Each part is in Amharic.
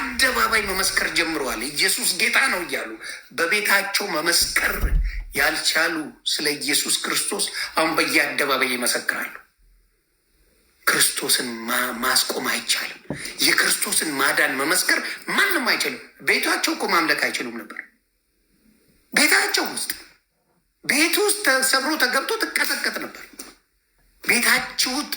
በአደባባይ መመስከር ጀምረዋል። ኢየሱስ ጌታ ነው እያሉ በቤታቸው መመስከር ያልቻሉ ስለ ኢየሱስ ክርስቶስ አሁን በየአደባባይ ይመሰክራሉ። ክርስቶስን ማስቆም አይቻልም። የክርስቶስን ማዳን መመስከር ማንም አይችልም። ቤታቸው እኮ ማምለክ አይችሉም ነበር። ቤታቸው ውስጥ ቤት ውስጥ ተሰብሮ ተገብቶ ትቀጠቀጥ ነበር። ቤታችሁት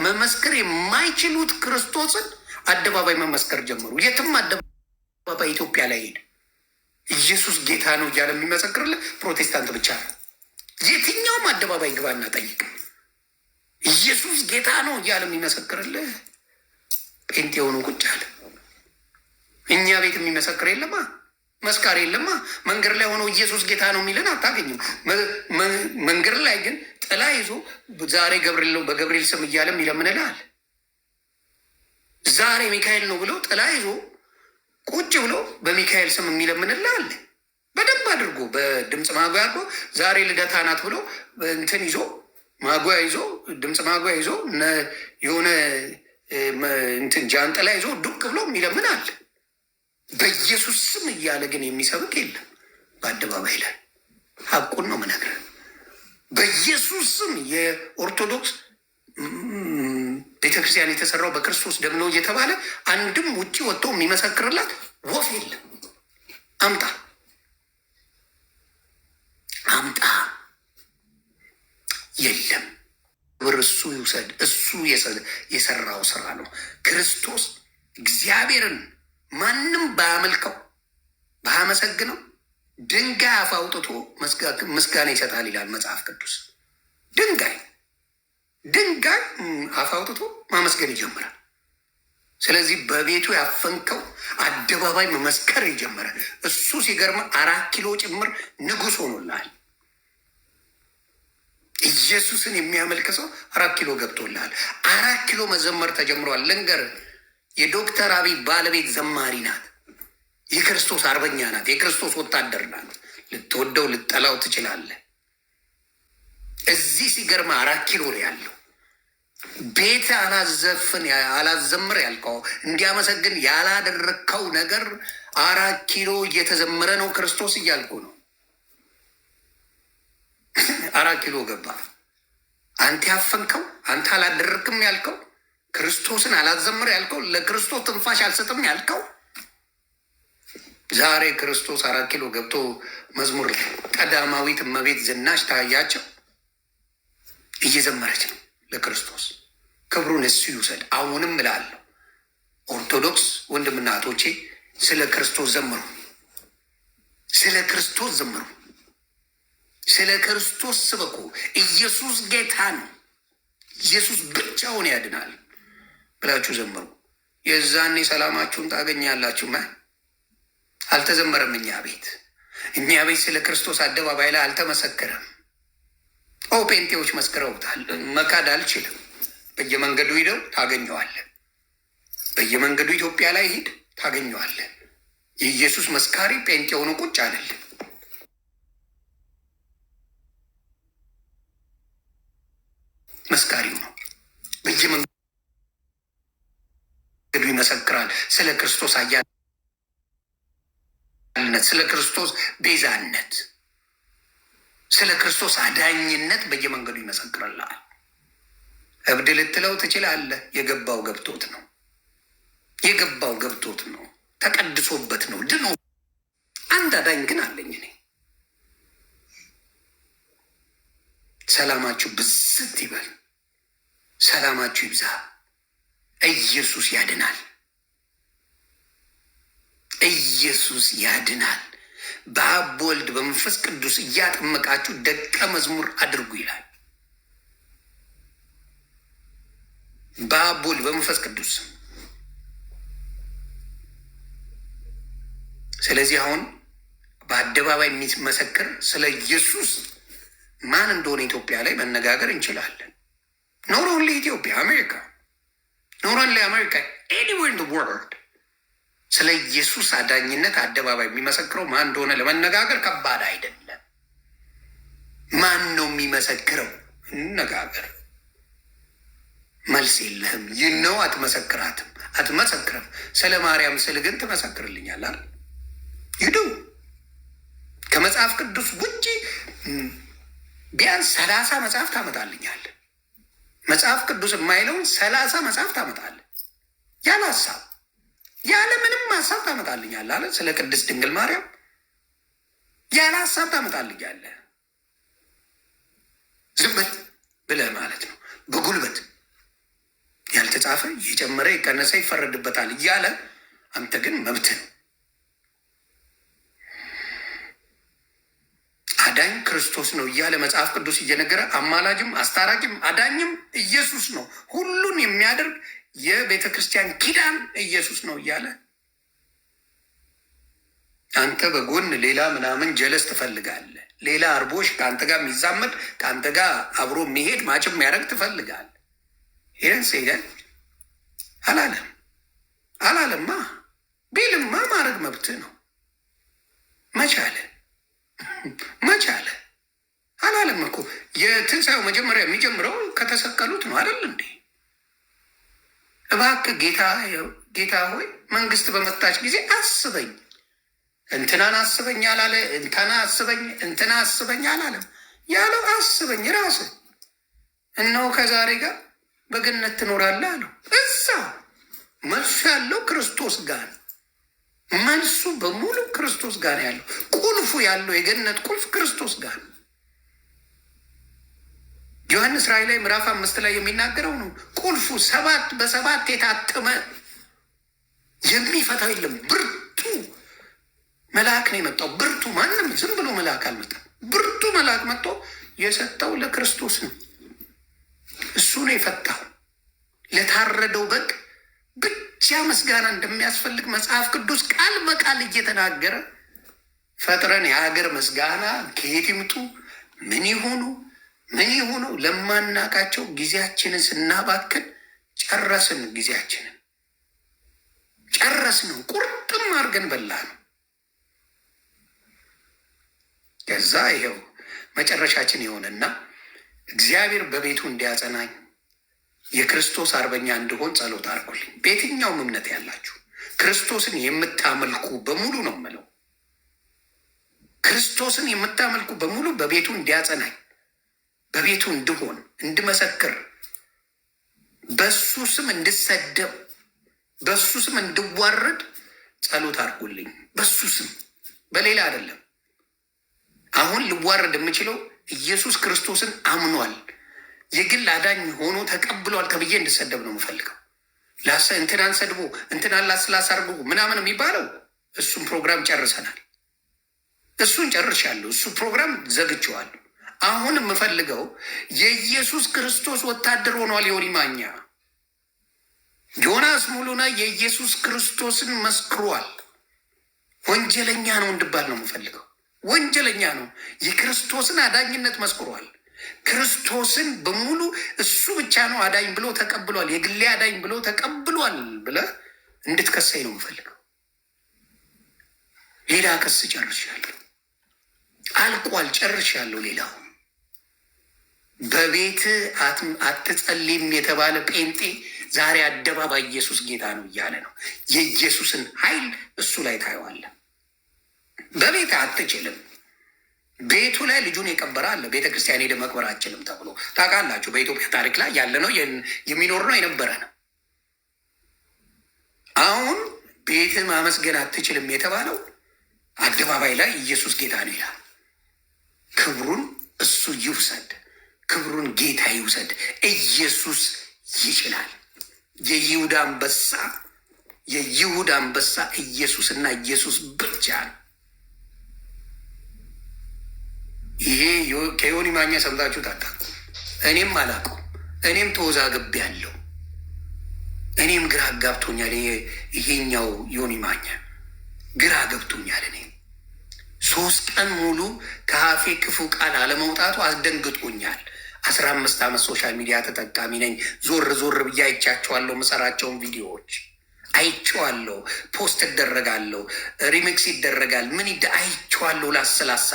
መመስከር የማይችሉት ክርስቶስን አደባባይ መመስከር ጀመሩ። የትም አደባባይ ኢትዮጵያ ላይ ሄደ ኢየሱስ ጌታ ነው እያለ የሚመሰክርልህ ፕሮቴስታንት ብቻ ነው። የትኛውም አደባባይ ግባና ጠይቅ። ኢየሱስ ጌታ ነው እያለ የሚመሰክርልህ ጴንጤ የሆኑ ቁጭ አለ። እኛ ቤት የሚመሰክር የለማ፣ መስካሪ የለማ። መንገድ ላይ ሆኖ ኢየሱስ ጌታ ነው የሚልን አታገኝም። መንገድ ላይ ግን ጥላ ይዞ ዛሬ ገብርኤል ነው በገብርኤል ስም እያለም ይለምንልሃል። ዛሬ ሚካኤል ነው ብሎ ጥላ ይዞ ቁጭ ብሎ በሚካኤል ስም የሚለምንልሃል። በደንብ አድርጎ በድምፅ ማጉያ አድርጎ ዛሬ ልደታ ናት ብሎ እንትን ይዞ ማጉያ ይዞ ድምፅ ማጉያ ይዞ የሆነ እንትን ጃንጥላ ይዞ ዱቅ ብሎ የሚለምን አለ። በኢየሱስ ስም እያለ ግን የሚሰብክ የለም በአደባባይ ላይ። ሀቁን ነው የምነግርህ። በኢየሱስ ስም የኦርቶዶክስ ቤተክርስቲያን የተሰራው በክርስቶስ ደም ነው እየተባለ አንድም ውጭ ወጥቶ የሚመሰክርላት ወፍ የለም። አምጣ አምጣ፣ የለም። ብር እሱ ይውሰድ። እሱ የሰራው ስራ ነው። ክርስቶስ እግዚአብሔርን ማንም ባያመልከው ባያመሰግነው ድንጋይ አፍ አውጥቶ ምስጋና ይሰጣል ይላል መጽሐፍ ቅዱስ። ድንጋይ አፍ አውጥቶ ማመስገን ይጀምራል። ስለዚህ በቤቱ ያፈንከው አደባባይ መመስከር ይጀምራል። እሱ ሲገርም 4 ኪሎ ጭምር ንጉሥ ሆኖልሃል። ኢየሱስን የሚያመልክ ሰው 4 ኪሎ ገብቶልሃል። 4 ኪሎ መዘመር ተጀምሯል። ልንገርህ፣ የዶክተር አብይ ባለቤት ዘማሪ ናት። የክርስቶስ አርበኛ ናት። የክርስቶስ ወታደር ናት። ልትወደው ልጠላው ትችላለህ። እዚህ ሲገርም 4 ኪሎ ነው ያለው። ቤት አላዘምር ያልከው እንዲያመሰግን ያላደረግከው ነገር 4 ኪሎ እየተዘመረ ነው ክርስቶስ እያልኩ ነው። 4 ኪሎ ገባ። አንተ ያፈንከው፣ አንተ አላደረግክም ያልከው፣ ክርስቶስን አላዘምር ያልከው፣ ለክርስቶስ ትንፋሽ አልሰጥም ያልከው ዛሬ ክርስቶስ 4 ኪሎ ገብቶ መዝሙር ቀዳማዊት እመቤት ዝናሽ ታያቸው እየዘመረች ነው ለክርስቶስ። ክብሩን እሱ ይውሰድ። አሁንም እላለሁ ኦርቶዶክስ ወንድምና እህቶቼ ስለ ክርስቶስ ዘምሩ፣ ስለ ክርስቶስ ዘምሩ፣ ስለ ክርስቶስ ስበኩ። ኢየሱስ ጌታ ነው፣ ኢየሱስ ብቻውን ያድናል ብላችሁ ዘምሩ። የዛኔ ሰላማችሁን ታገኛላችሁ። አልተዘመረም። እኛ ቤት ስለ ክርስቶስ አደባባይ ላይ አልተመሰከረም። ጴንጤዎች መስክረውታል። መካድ አልችልም። በየመንገዱ ሂደው ታገኘዋለን። በየመንገዱ ኢትዮጵያ ላይ ሂድ ታገኘዋለን። የኢየሱስ መስካሪ ጴንጤ ሆኖ ቁጭ አለልን። መስካሪው ነው። በየመንገዱ ይመሰክራል ስለ ክርስቶስ አያልነት፣ ስለ ክርስቶስ ቤዛነት፣ ስለ ክርስቶስ አዳኝነት በየመንገዱ ይመሰክርልሃል። እብድ ልትለው ትችላለህ። የገባው ገብቶት ነው። የገባው ገብቶት ነው። ተቀድሶበት ነው። ድኖ አንድ አዳኝ ግን አለኝ እኔ። ሰላማችሁ ብስት ይበል። ሰላማችሁ ይብዛ። ኢየሱስ ያድናል። ኢየሱስ ያድናል። በአብ በወልድ በመንፈስ ቅዱስ እያጠመቃችሁ ደቀ መዝሙር አድርጉ ይላል። በአብ በወልድ በመንፈስ ቅዱስ። ስለዚህ አሁን በአደባባይ የሚመሰክር ስለ ኢየሱስ ማን እንደሆነ ኢትዮጵያ ላይ መነጋገር እንችላለን። ኖት ኦንሊ ኢትዮጵያ፣ አሜሪካ፣ ኖት ኦንሊ አሜሪካ፣ ኤኒዌር ኢን ዘ ወርልድ ስለ ኢየሱስ አዳኝነት አደባባይ የሚመሰክረው ማን እንደሆነ ለመነጋገር ከባድ አይደለም። ማን ነው የሚመሰክረው? እንነጋገር። መልስ የለህም። ይነው አትመሰክራትም። አትመሰክርም። ስለ ማርያም ስል ግን ትመሰክርልኛል። ይዱ ከመጽሐፍ ቅዱስ ውጭ ቢያንስ 30 መጽሐፍ ታመጣልኛል። መጽሐፍ ቅዱስ የማይለውን 30 መጽሐፍ ታመጣለ። ያለ ሀሳብ ያለ ምንም ሀሳብ ታመጣልኛል አለ። ስለ ቅድስት ድንግል ማርያም ያለ ሀሳብ ታመጣልኛለ። ዝም ብለህ ማለት ነው። በጉልበት ያልተጻፈ የጨመረ የቀነሰ ይፈረድበታል እያለ አንተ ግን መብት ነው። አዳኝ ክርስቶስ ነው እያለ መጽሐፍ ቅዱስ እየነገረ አማላጅም አስታራቂም አዳኝም ኢየሱስ ነው፣ ሁሉን የሚያደርግ የቤተ ክርስቲያን ኪዳን ኢየሱስ ነው እያለ አንተ በጎን ሌላ ምናምን ጀለስ ትፈልጋለህ። ሌላ አርቦሽ ከአንተ ጋር የሚዛመድ ከአንተ ጋር አብሮ የሚሄድ ማጭም የሚያደርግ ትፈልጋለህ። ይህን ሲገል አላለማ ቢልማ ማድረግ መብት ነው። መቻለ አላለም እኮ። የትንሣኤው መጀመሪያ የሚጀምረው ከተሰቀሉት ነው አይደል እንዴ? እባክህ ጌታ ሆይ መንግስት በመጣች ጊዜ አስበኝ፣ እንትናን አስበኝ አላለ። እንትና አስበኝ አላለም። ያለው አስበኝ ራስህ እነሆ ከዛሬ ጋር በገነት ትኖራለህ አለው። እዛ መልሱ ያለው ክርስቶስ ጋር፣ መልሱ በሙሉ ክርስቶስ ጋር ያለው ቁልፉ ያለው የገነት ቁልፍ ክርስቶስ ጋር። ዮሐንስ ራእይ ላይ ምዕራፍ 5 ላይ የሚናገረው ነው። ቁልፉ 7 በ7 የታተመ የሚፈታው የለም። ብርቱ መልአክ ነው የመጣው። ብርቱ ማንም ዝም ብሎ መልአክ አልመጣም። ብርቱ መልአክ መጥቶ የሰጠው ለክርስቶስ ነው። እሱ ነው የፈታው። ለታረደው በግ ብቻ ምስጋና እንደሚያስፈልግ መጽሐፍ ቅዱስ ቃል በቃል እየተናገረ ፈጥረን የሀገር ምስጋና ከየት ይምጡ ምን ይሆኑ ለማናቃቸው ጊዜያችንን ስናባክን ጨረስን። ጊዜያችንን ጨረስነው። ቁርጥም አድርገን በላ ነው። ከዛ ይኸው መጨረሻችን የሆነና እግዚአብሔር በቤቱ እንዲያጸናኝ የክርስቶስ አርበኛ እንድሆን ጸሎት አድርጉልኝ። በየትኛውም እምነት ያላችሁ ክርስቶስን የምታመልኩ በሙሉ ነው የምለው፣ ክርስቶስን የምታመልኩ በሙሉ በቤቱ እንዲያጸናኝ፣ በቤቱ እንድሆን፣ እንድመሰክር፣ በሱ ስም እንድሰደብ፣ በሱ ስም እንድዋረድ ጸሎት አድርጉልኝ። በሱ ስም በሌላ አይደለም። አሁን ልዋረድ የምችለው ኢየሱስ ክርስቶስን አምኗል፣ የግል አዳኝ ሆኖ ተቀብሏል ተብዬ እንድሰደብ ነው የምፈልገው። እንትናን ሰድቦ እንትናን ላስላሳርጉ ምናምን የሚባለው እሱን ፕሮግራም ጨርሰናል። እሱን ጨርሻለሁ። እሱ ፕሮግራም ዘግቼዋለሁ። አሁን የምፈልገው የኢየሱስ ክርስቶስ ወታደር ሆኗል ዮኒ ማኛ። ዮናስ ሙሉና የኢየሱስ ክርስቶስን መስክሯል። ወንጀለኛ ነው እንድባል ነው የምፈልገው። ወንጀለኛ ነው። የክርስቶስን አዳኝነት መስክሯል። ክርስቶስን በሙሉ እሱ ብቻ ነው አዳኝ ብሎ ተቀብሏል። የግሌ አዳኝ ብሎ ተቀብሏል ብለህ እንድትከሳኝ ነው የምፈልገው። ሌላ ክስ ጨርሻለሁ። አልቋል። ጨርሻለሁ። ሌላው በቤት አትጸልይም የተባለ ጴንጤ ዛሬ አደባባይ ኢየሱስ ጌታ ነው እያለ ነው። የኢየሱስን ኃይል እሱ ላይ ታየዋለህ። በቤት አትችልም። ቤቱ ላይ ልጁን የቀበረ አለ። ቤተ ክርስቲያን ሄደ መቅበር አችልም ተብሎ ታውቃላችሁ። በኢትዮጵያ ታሪክ ላይ ያለ ነው፣ የሚኖር ነው፣ የነበረ ነው። አሁን ቤት ማመስገን አትችልም የተባለው አደባባይ ላይ ኢየሱስ ጌታ ነው ይላል። ክብሩን እሱ ይውሰድ፣ ክብሩን ጌታ ይውሰድ። ኢየሱስ ይችላል። የይሁዳ አንበሳ ኢየሱስና ኢየሱስ ብቻ ነው። ይሄ ከዮኒ ማኛ ሰምታችሁ ታታቁ። እኔም አላውቀውም። እኔም ተወዛግቤ ያለው እኔም ግራ ጋብቶኛል። ይሄኛው ዮኒ ማኛ ግራ ገብቶኛል። እኔ 3 ቀን ሙሉ ከአፌ ክፉ ቃል አለመውጣቱ አስደንግጦኛል። 15 ዓመት ሶሻል ሚዲያ ተጠቃሚ ነኝ። ዞር ብዬ አይቻቸዋለሁ። መሰራቸውን ቪዲዮዎች አይቼዋለሁ። ፖስት ይደረጋለሁ፣ ሪሚክስ ይደረጋል። አይቼዋለሁ። ላስላስ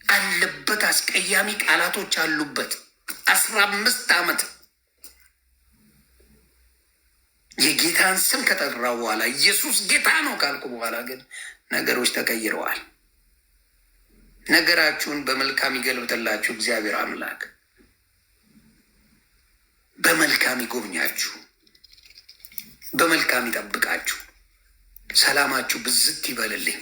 አለበት አስቀያሚ ቃላቶች አሉበት። 15 ዓመት የጌታን ስም ከጠራው በኋላ ኢየሱስ ጌታ ነው ካልኩ በኋላ ግን ነገሮች ተቀይረዋል። ነገራችሁን በመልካም ይገልብጥላችሁ እግዚአብሔር አምላክ። በመልካም ይጎብኛችሁ፣ በመልካም ይጠብቃችሁ። ሰላማችሁ ብዝት ይበልልኝ።